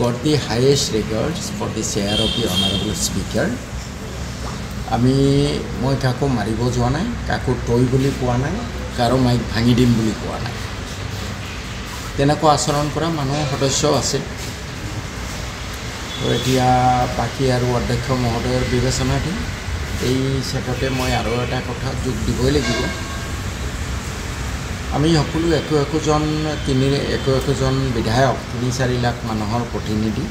got the highest regards for the share of the honorable speaker. মই কাকো মাৰিব যোৱা নাই, কাকো তই বুলি কোৱা নাই, কাৰো মাইক ভাঙি দিম বুলি কোৱা নাই। তেনেকুৱা আচৰণ কৰা মানুহ সদস্য আছে। তো এতিয়া বাকী আৰু অধ্যক্ষ মহোদয়ৰ বিবেচনা দিম। এই ক্ষেত্ৰতে মই আৰু এটা কথা যোগ দিবই লাগিব। আমি সকলো একোজন বিধায়ক ৩-৪ লাখ মানুহৰ প্ৰতিনিধি,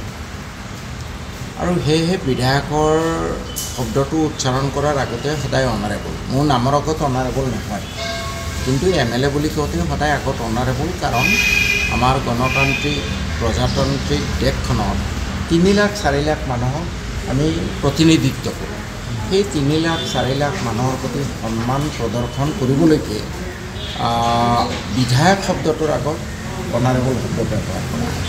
আৰু সেয়েহে বিধায়কৰ শব্দটো উচ্চাৰণ কৰাৰ আগতে সদায় অনাৰেবল। মোৰ নামৰ আগত অনাৰেবল নহয়, কিন্তু MLA বুলি কওঁতে সদায় আগত অনাৰেবল, কাৰণ আমাৰ গণতান্ত্ৰিক প্ৰজাতান্ত্ৰিক দেশখনত ৩-৪ লাখ মানুহক আমি প্ৰতিনিধিত্ব কৰোঁ। সেই ৩-৪ লাখ মানুহৰ প্ৰতি সন্মান প্ৰদৰ্শন কৰিবলৈকে বিধায়ক শব্দটোৰ আগত অনাৰেবল শব্দ ব্যৱহাৰ কৰা হয়।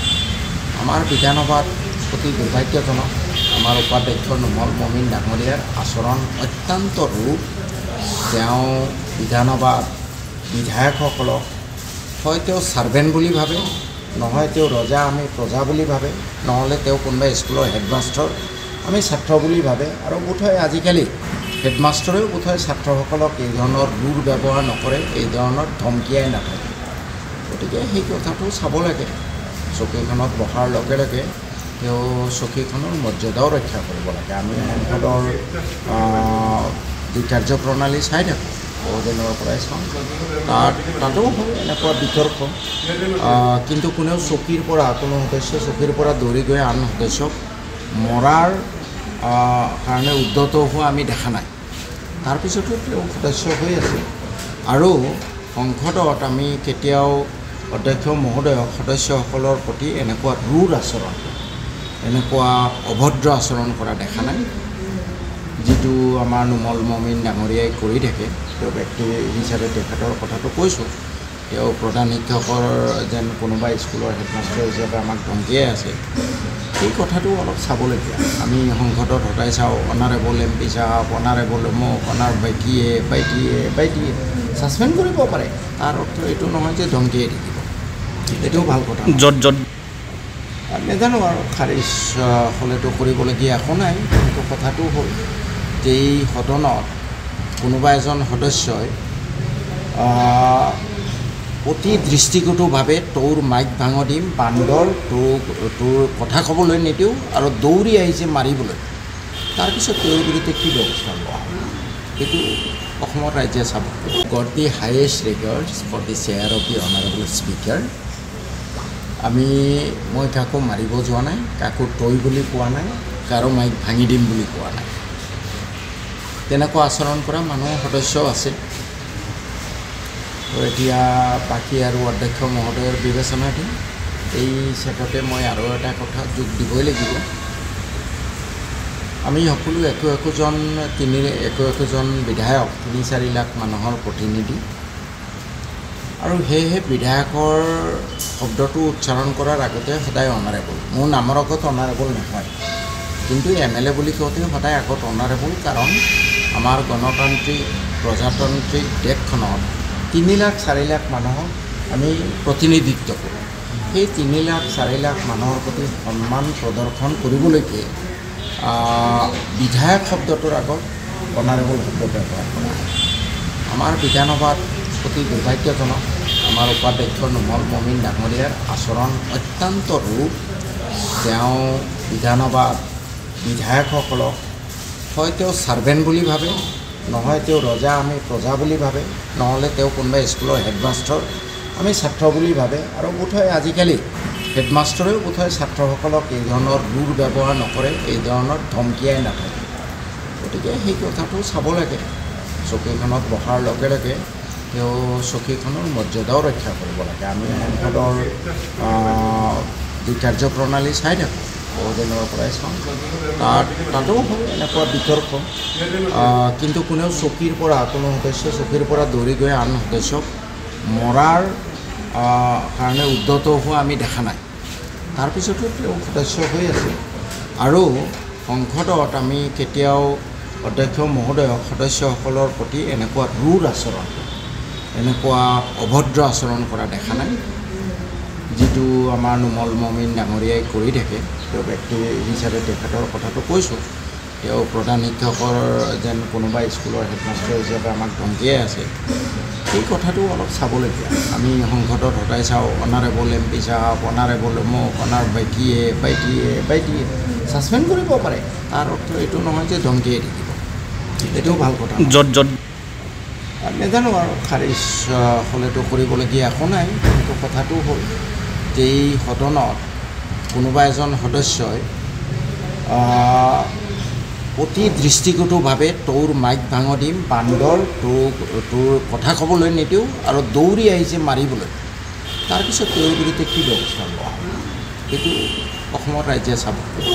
আমাৰ বিধানসভাত অতি দুৰ্ভাগ্যজনক, আমাৰ উপাধ্যক্ষ নুমল মমিন ডাঙৰীয়াৰ আচৰণ অত্যন্ত ৰূপ। তেওঁ বিধানসভাত বিধায়কসকলক হয় তেওঁ ছাৰ্ভেণ্ট বুলি ভাবে, নহয় তেওঁ ৰজা আমি প্ৰজা বুলি ভাবে, নহ'লে তেওঁ কোনোবা স্কুলৰ হেডমাষ্টাৰ আমি ছাত্ৰ বুলি ভাবে। আৰু বোধহয় আজিকালি হেডমাষ্টাৰেও বোধহয় ছাত্ৰসকলক এই ধৰণৰ দূৰ ব্যৱহাৰ নকৰে, এই ধৰণৰ ধমকিয়াই নাথাকে। গতিকে সেই কথাটো চাব লাগে। চকীখনত বহাৰ লগে লগে তেওঁ চকীখনৰ মৰ্যাদাও ৰক্ষা কৰিব লাগে। আমি সংসদৰ যি কাৰ্যপ্ৰণালী চাই থাকোঁ, বহুদিনৰ পৰাই চাওঁ, তাতো হয় এনেকুৱা বিতৰ্ক। কিন্তু কোনেও কোনো সদস্য চকীৰ পৰা দৌৰি গৈ আন সদস্যক মৰাৰ কাৰণে উদ্যত হোৱা আমি দেখা নাই। তাৰপিছতো তেওঁ সদস্য হৈ আছে। আৰু সংসদত আমি কেতিয়াও অধ্যক্ষ মহোদয়ক সদস্যসকলৰ প্ৰতি এনেকুৱা ৰুড আচৰণ, এনেকুৱা অভদ্ৰ আচৰণ কৰা দেখা নাই, যিটো আমাৰ নুমল মমিন ডাঙৰীয়াই কৰি থাকে। তেওঁ ব্যক্তি হিচাপে তেখেতৰ কথাটো কৈছোঁ। তেওঁ প্ৰধান শিক্ষকৰ যেন কোনোবা স্কুলৰ হেডমাষ্টাৰ হিচাপে আমাক ধমকিয়াই আছে। এই কথাটো অলপ চাবলগীয়া। আমি সংসদত সদায় চাওঁ অনাৰেবল MP সাহেব, অনাৰেবল অমুক, বাইটিয়ে ছাছপেণ্ড কৰিব পাৰে। তাৰ অৰ্থ এইটো নহয় যে ধমকিয়াই থাকিব, এইটোও ভাল কথা। নাজানো আৰু খাৰিজ হ'লেতো কৰিবলগীয়া একো নাই। কিন্তু কথাটো হ'ল যে এই সদনত কোনোবা এজন সদস্যই অতি দৃষ্টিগতভাৱে তোৰ মাইক ভাঙ দিম, বান্দৰ, তোৰ কথা ক'বলৈ নিদিওঁ, আৰু দৌৰি আহিছে মাৰিবলৈ। তাৰপিছত তেওঁৰ বিৰুদ্ধে কি ব্যৱস্থা লোৱা হয়, সেইটো অসমৰ ৰাইজে চাব। Got the highest regards for the chair of the honourable speaker. মই কাকো মাৰিব যোৱা নাই, কাকো তই বুলি কোৱা নাই, কাৰো মাইক ভাঙি দিম বুলি কোৱা নাই। তেনেকুৱা আচৰণ কৰা মানুহ সদস্য আছে। তো এতিয়া বাকী আৰু অধ্যক্ষ মহোদয়ৰ বিবেচনা দিম। এই ক্ষেত্ৰতে মই আৰু এটা কথা যোগ দিবই লাগিব। আমি সকলো একোজন বিধায়ক ৩-৪ লাখ মানুহৰ প্ৰতিনিধি, আৰু সেয়েহে বিধায়কৰ শব্দটো উচ্চাৰণ কৰাৰ আগতে সদায় অনাৰেবল। মোৰ নামৰ আগত অনাৰেবল নহয়, কিন্তু MLA বুলি কওঁতে সদায় আগত অনাৰেবল, কাৰণ আমাৰ গণতান্ত্ৰিক প্ৰজাতান্ত্ৰিক দেশখনত ৩-৪ লাখ মানুহক আমি প্ৰতিনিধিত্ব কৰোঁ। সেই ৩-৪ লাখ মানুহৰ প্ৰতি সন্মান প্ৰদৰ্শন কৰিবলৈকে বিধায়ক শব্দটোৰ আগত অনাৰেবল শব্দ ব্যৱহাৰ কৰা হয়। আমাৰ বিধানসভাত অতি দুৰ্ভাগ্যজনক, আমাৰ উপাধ্যক্ষ নুমল মমিন ডাঙৰীয়াৰ আচৰণ অত্যন্ত ৰূপ। তেওঁ বিধানসভাত বিধায়কসকলক হয় তেওঁ ছাৰ্ভেণ্ট বুলি ভাবে, নহয় তেওঁ ৰজা আমি প্ৰজা বুলি ভাবে, নহ'লে তেওঁ কোনোবা স্কুলৰ হেডমাষ্টাৰ আমি ছাত্ৰ বুলি ভাবে। আৰু বোধহয় আজিকালি হেডমাষ্টাৰেও বোধহয় ছাত্ৰসকলক এই ধৰণৰ দূৰ ব্যৱহাৰ নকৰে, এই ধৰণৰ ধমকিয়াই নাথাকে। গতিকে সেই কথাটো চাব লাগে। চকীখনত বহাৰ লগে লগে তেওঁ চকীখনৰ মৰ্যাদাও ৰক্ষা কৰিব লাগে। আমি সংসদৰ যি কাৰ্যপ্ৰণালী চাই থাকোঁ, বহুদিনৰ পৰাই চাওঁ, তাতো হয় এনেকুৱা বিতৰ্ক। কিন্তু কোনেও কোনো সদস্য চকীৰ পৰা দৌৰি গৈ আন সদস্যক মৰাৰ কাৰণে উদ্যত হোৱা আমি দেখা নাই। তাৰপিছতো তেওঁ সদস্য হৈ আছে। আৰু সংসদত আমি কেতিয়াও অধ্যক্ষ মহোদয়ক সদস্যসকলৰ প্ৰতি এনেকুৱা ৰুড আচৰণ, এনেকুৱা অভদ্ৰ আচৰণ কৰা দেখা নাই, যিটো আমাৰ নুমল মমিন ডাঙৰীয়াই কৰি থাকে তেওঁ ব্যক্তি হিচাপে তেখেতৰ কথাটো কৈছোঁ তেওঁ প্ৰধান শিক্ষকৰ যেন কোনোবা স্কুলৰ হেডমাষ্টাৰ হিচাপে আমাক ধমকিয়াই আছে এই কথাটো অলপ চাবলগীয়া আমি সংসদত সদায় চাওঁ অনাৰেবল MP সাহেব অনাৰেবল মোক বাইটিয়ে ছাছপেণ্ড কৰিব পাৰে তাৰ অৰ্থ এইটো নহয় যে ধমকিয়াই থাকিব এইটোও ভাল কথা নাজানো আৰু খাৰিজ হ'লেতো কৰিবলগীয়া একো নাই কিন্তু কথাটো হ'ল যে এই সদনত কোনোবা এজন সদস্যই অতি দৃষ্টিগতভাৱে তোৰ মাইক ভাঙ দিম বান্দৰ তোৰ কথা ক'বলৈ নিদিওঁ আৰু দৌৰি আহিছে মাৰিবলৈ তাৰপিছত তেওঁৰ বিৰুদ্ধে কি ব্যৱস্থা লোৱা এইটো অসমৰ ৰাইজে চাব